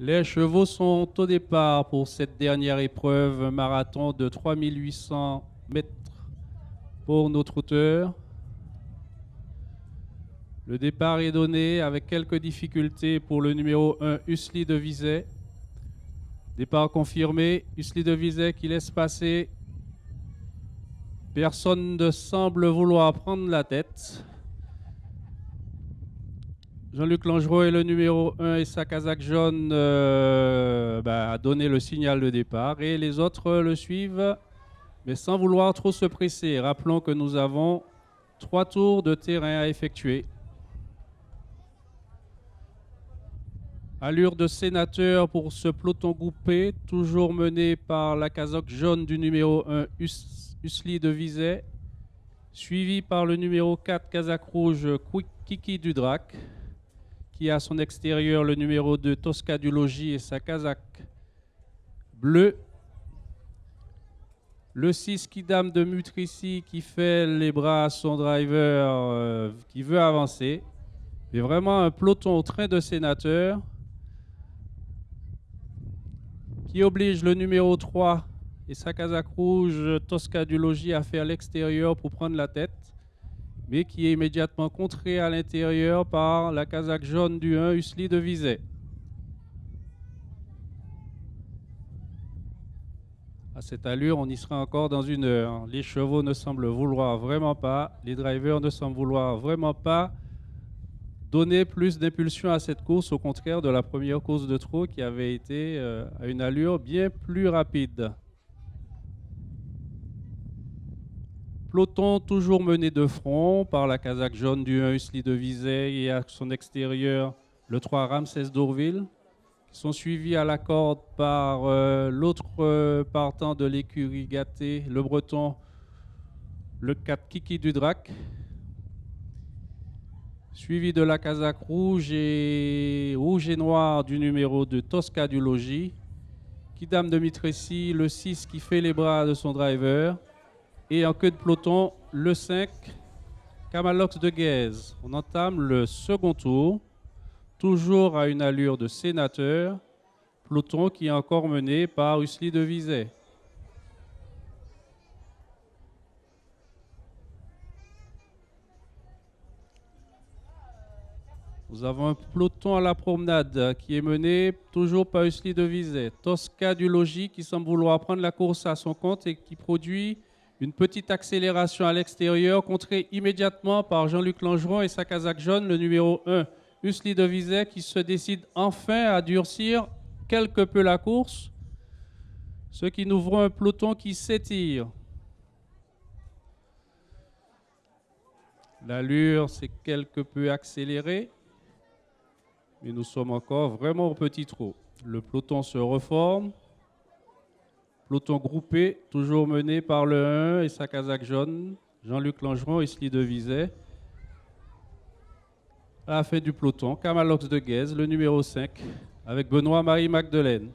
Les chevaux sont au départ pour cette dernière épreuve marathon de 3800 mètres pour notre auteur. Le départ est donné avec quelques difficultés pour le numéro 1, Usli de Vizet. Départ confirmé, Usli de Vizet qui laisse passer. Personne ne semble vouloir prendre la tête. Jean-Luc Langereau est le numéro 1 et sa casaque jaune a donné le signal de départ et les autres le suivent, mais sans vouloir trop se presser. Rappelons que nous avons 3 tours de terrain à effectuer. Allure de sénateur pour ce peloton groupé, toujours mené par la casaque jaune du numéro 1, Usli de Vizet, suivi par le numéro 4, casaque rouge, Kiki Dudrac, qui a à son extérieur le numéro 2, Tosca du Logis et sa casaque bleue. Le 6, Kidam de Mutrici, qui fait les bras à son driver, qui veut avancer. Mais vraiment un peloton au train de sénateur, qui oblige le numéro 3 et sa casaque rouge, Tosca du Logis, à faire l'extérieur pour prendre la tête, mais qui est immédiatement contré à l'intérieur par la casaque jaune du 1, Usli de Vizet. À cette allure, on y sera encore dans 1 heure. Les chevaux ne semblent vouloir vraiment pas, les drivers ne semblent vouloir vraiment pas donner plus d'impulsion à cette course, au contraire de la première course de trot qui avait été à une allure bien plus rapide. Peloton toujours mené de front par la casaque jaune du 1 Usli de Vizet et à son extérieur le 3 Ramsès d'Orville, qui sont suivis à la corde par l'autre partant de l'écurie Gâté, le Breton, le 4 Kiki Dudrac, suivi de la casaque rouge et noire du numéro 2 Tosca du Logis, Kidam de Mitressi, le 6 qui fait les bras de son driver, et en queue de peloton, le 5, Camalox de Guèze. On entame le second tour, toujours à une allure de sénateur, peloton qui est encore mené par Usli de Vizet. Nous avons un peloton à la promenade qui est mené toujours par Usli de Vizet. Tosca du Logis qui semble vouloir prendre la course à son compte et qui produit une petite accélération à l'extérieur, contrée immédiatement par Jean-Luc Langeron et sa casaque jaune, le numéro 1, Usli de Vizet, qui se décide enfin à durcir quelque peu la course, ce qui nous ouvre un peloton qui s'étire. L'allure s'est quelque peu accélérée, mais nous sommes encore vraiment au petit trot. Le peloton se reforme. Peloton groupé, toujours mené par le 1 et sa casaque jaune, Jean-Luc Langeron et Usli de Vizet. À la fin du peloton, Camalox de Guèze, le numéro 5, avec Benoît-Marie Magdelaine.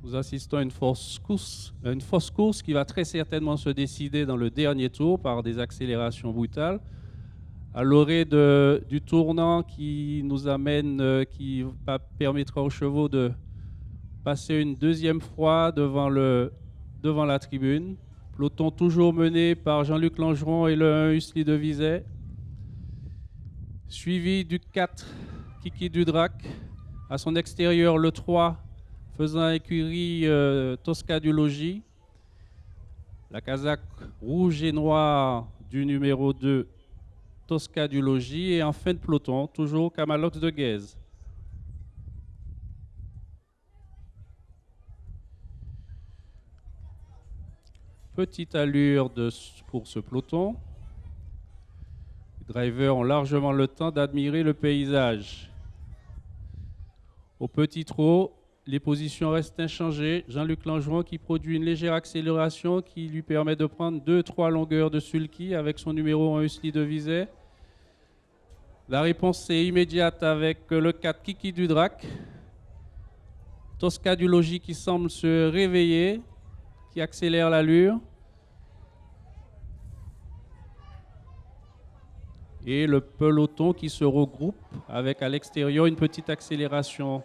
Nous assistons à une fausse course qui va très certainement se décider dans le dernier tour par des accélérations brutales. À l'orée du tournant qui nous amène, qui permettra aux chevaux de passer une deuxième fois devant la tribune. Peloton toujours mené par Jean-Luc Langeron et le 1 Usli de Vizet, suivi du 4 Kiki Dudrac, à son extérieur le 3 faisant écurie Tosca du Logis, la casaque rouge et noire du numéro 2 Tosca du Logis et en fin de peloton, toujours Camalox de Guèze. Petite allure pour ce peloton. Les drivers ont largement le temps d'admirer le paysage. Au petit trot, les positions restent inchangées. Jean-Luc Langeron qui produit une légère accélération qui lui permet de prendre 2-3 longueurs de sulky avec son numéro 1 Usli de Vizet. La réponse est immédiate avec le 4 Kiki Dudrac. Tosca du Logis qui semble se réveiller, qui accélère l'allure. et le peloton qui se regroupe avec à l'extérieur une petite accélération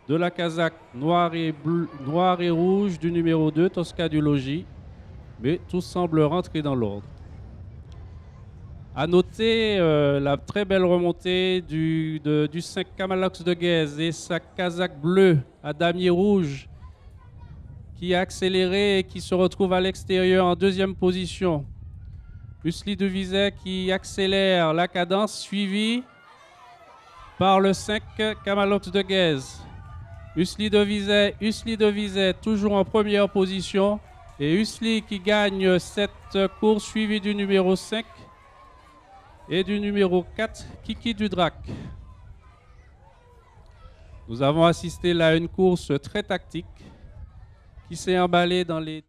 de la casaque noire et rouge du numéro 2, Tosca du Logis, mais tout semble rentrer dans l'ordre. À noter la très belle remontée du 5 Camalox de Guèze et sa casaque bleue à damier rouge qui a accéléré et qui se retrouve à l'extérieur en deuxième position. Usli de Vizet qui accélère la cadence, suivi par le 5 Camalox de Guèze. Usli de Vizet toujours en première position. Et Usli qui gagne cette course, suivi du numéro 5 et du numéro 4, Kiki Dudrac. Nous avons assisté là à une course très tactique qui s'est emballée dans les